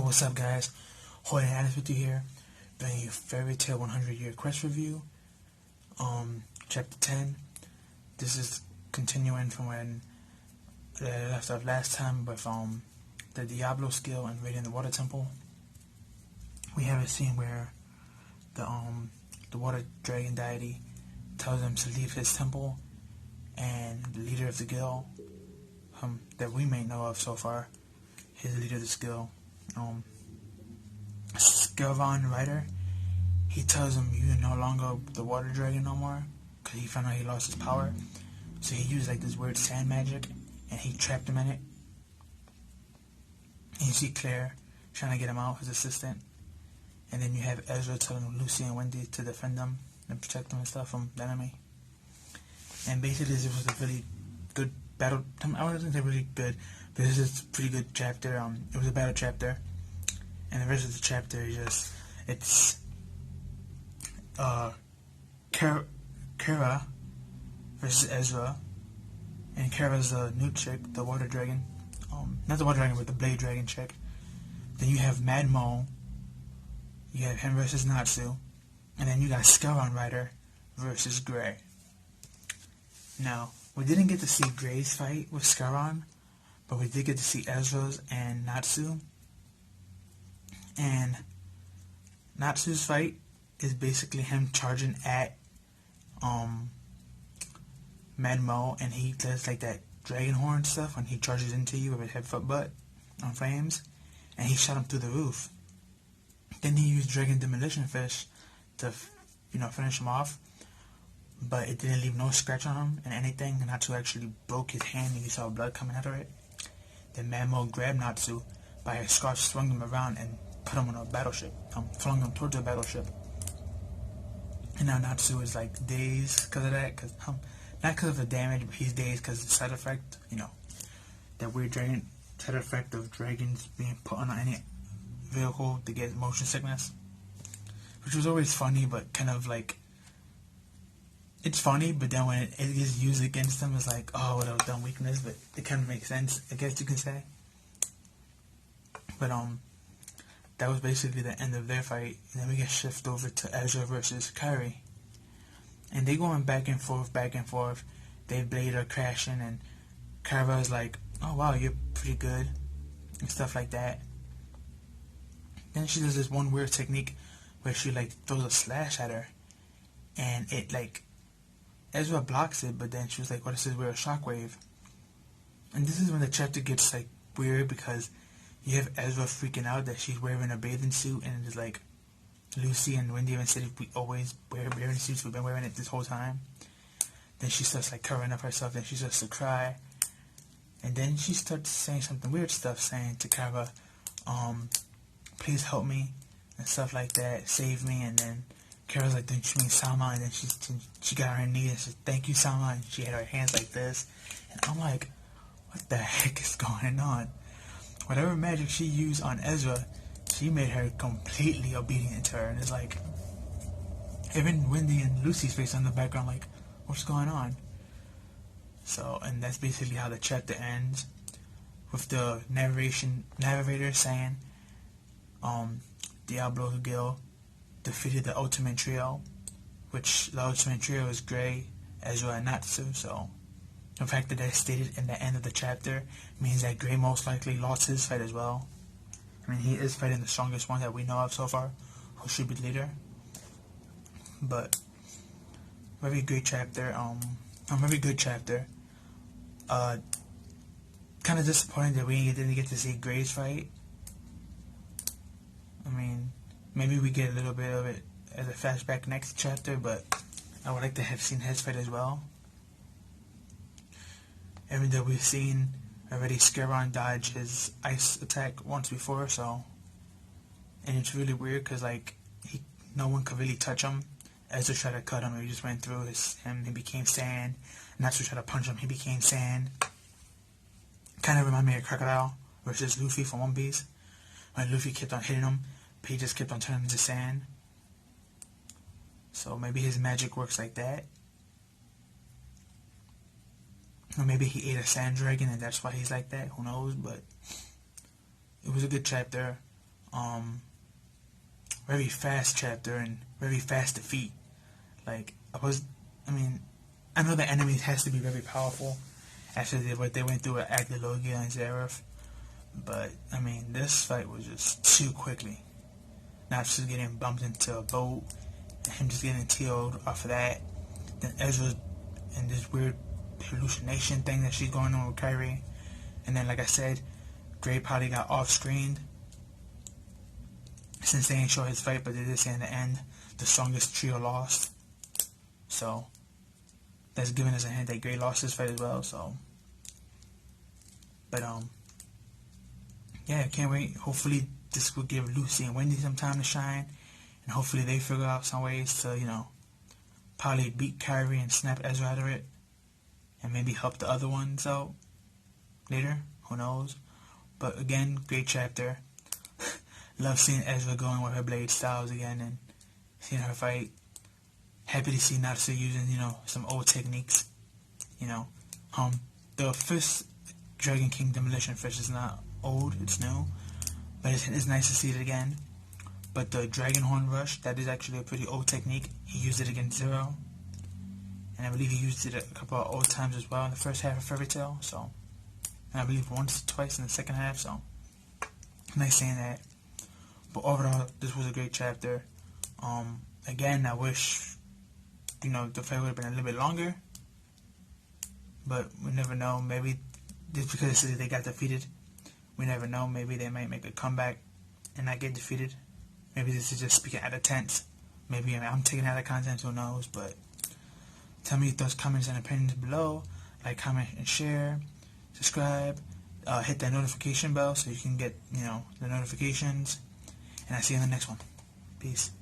what's up, guys? Holding Adams with you here, bringing you Fairytail 100-Year Quest Review, Chapter 10. This is continuing from when I left off last time with the Diablo skill and raiding the Water Temple. We have a scene where the Water Dragon deity tells him to leave his temple, and the leader of the guild, that we may know of so far, his leader of the skill, Skilvan Rider, he tells him you're no longer the water dragon no more, because he found out he lost his power. So he used like this weird sand magic, and he trapped him in it. And you see Claire trying to get him out, his assistant. And then you have Ezra telling Lucy and Wendy to defend them and protect them and stuff from the enemy. And basically this was a really good battle. I wouldn't say really good, but this is a pretty good chapter. It was a battle chapter. And the rest of the chapter is just, it's Kara versus Ezra. And Kara's the new chick, the water dragon. Not the water dragon, but the blade dragon chick. Then you have Mad Mo. You have him versus Natsu. And then you got Skilvan Rider versus Grey. Now, we didn't get to see Grey's fight with Skilvan, but we did get to see Ezra's and Natsu. And Natsu's fight is basically him charging at Mad Mo, and he does like that dragon horn stuff when he charges into you with his head, foot, butt on flames, and he shot him through the roof. Then he used Dragon Demolition Fish to, finish him off, but it didn't leave no scratch on him and anything. And Natsu actually broke his hand, and you saw blood coming out of it. Then Mad Mo grabbed Natsu by his scarf, swung him around, and put him on a battleship, flung him towards a battleship. And now Natsu is like dazed because of that, not because of the damage, but he's dazed because of the side effect, that weird dragon side effect of dragons being put on any vehicle to get motion sickness, which was always funny, but kind of like, it's funny, but then when it gets used against them, it's like, oh, what a dumb weakness, but it kind of makes sense, I guess you can say. But that was basically the end of their fight, and then we get shifted over to Ezra versus Kairi. And they going back and forth, their blade are crashing, and Kara's like, oh wow, you're pretty good, and stuff like that. Then she does this one weird technique where she like throws a slash at her, and it like, Ezra blocks it, but then she was like, what is this weird shockwave? And this is when the chapter gets like weird, because you have Ezra freaking out that she's wearing a bathing suit, and it's like, Lucy and Wendy even said we always wear bathing suits, we've been wearing it this whole time. Then she starts like covering up herself, then she starts to cry. And then she starts saying something weird stuff, saying to Kara, please help me, and stuff like that, save me. And then Kara's like, don't you mean Sama? And then she got on her knees and said, thank you, Sama. And she had her hands like this. And I'm like, what the heck is going on? Whatever magic she used on Ezra, she made her completely obedient to her. And it's like, even Wendy and Lucy's face on the background, like, what's going on? So, and that's basically how the chapter ends, with the narrator saying, Diablo Guild defeated the Ultimate Trio, which the Ultimate Trio is Grey, Ezra, and Natsu. So the fact that that's stated in the end of the chapter means that Grey most likely lost his fight as well. I mean, he is fighting the strongest one that we know of so far, who should be the leader. But very great chapter. Very good chapter. Kind of disappointed that we didn't get to see Grey's fight. I mean, maybe we get a little bit of it as a flashback next chapter, but I would like to have seen his fight as well. Even though we've seen already Skilvan dodge his ice attack once before, so, and it's really weird because like no one could really touch him. Ezra tried to cut him, he just went through him, he became sand. Natsu tried to punch him, he became sand. Kind of remind me of Crocodile versus Luffy from One Piece, when Luffy kept on hitting him, but he just kept on turning into sand. So maybe his magic works like that. Or maybe he ate a sand dragon and that's why he's like that. Who knows? But it was a good chapter. very fast chapter and very fast defeat. Like, I know the enemy has to be very powerful after what they went through with Agdalogia and Zareth, but, this fight was just too quickly. Not just getting bumped into a boat, and him just getting killed off of that. Then Ezra and this weird hallucination thing that she's going on with Kyrie. And then, like I said, Gray probably got off-screened since they ain't show his fight, but they did say in the end, the strongest trio lost. So, that's giving us a hint that Gray lost his fight as well, so. But, yeah, I can't wait. Hopefully, this will give Lucy and Wendy some time to shine, and hopefully they figure out some ways to, probably beat Kyrie and snap Ezra out of it, and maybe help the other ones out later. Who knows? But again, great chapter. Love seeing Ezra going with her blade styles again and seeing her fight. Happy to see Natsu using, some old techniques. The first Dragon King Demolition Fish is not old, it's new. But it's nice to see it again. But the Dragon Horn Rush, that is actually a pretty old technique. He used it against Zero. And I believe he used it a couple of old times as well in the first half of Fairytail. So, and I believe once or twice in the second half. So, nice seeing that. But overall, this was a great chapter. Again, I wish, the fight would have been a little bit longer. But we never know. Maybe just because they got defeated, we never know. Maybe they might make a comeback and not get defeated. Maybe this is just speaking out of tense. Maybe I'm taking out of content, who knows. But tell me your thoughts, comments, and opinions below. Like, comment, and share. Subscribe. Hit that notification bell so you can get, the notifications. And I'll see you in the next one. Peace.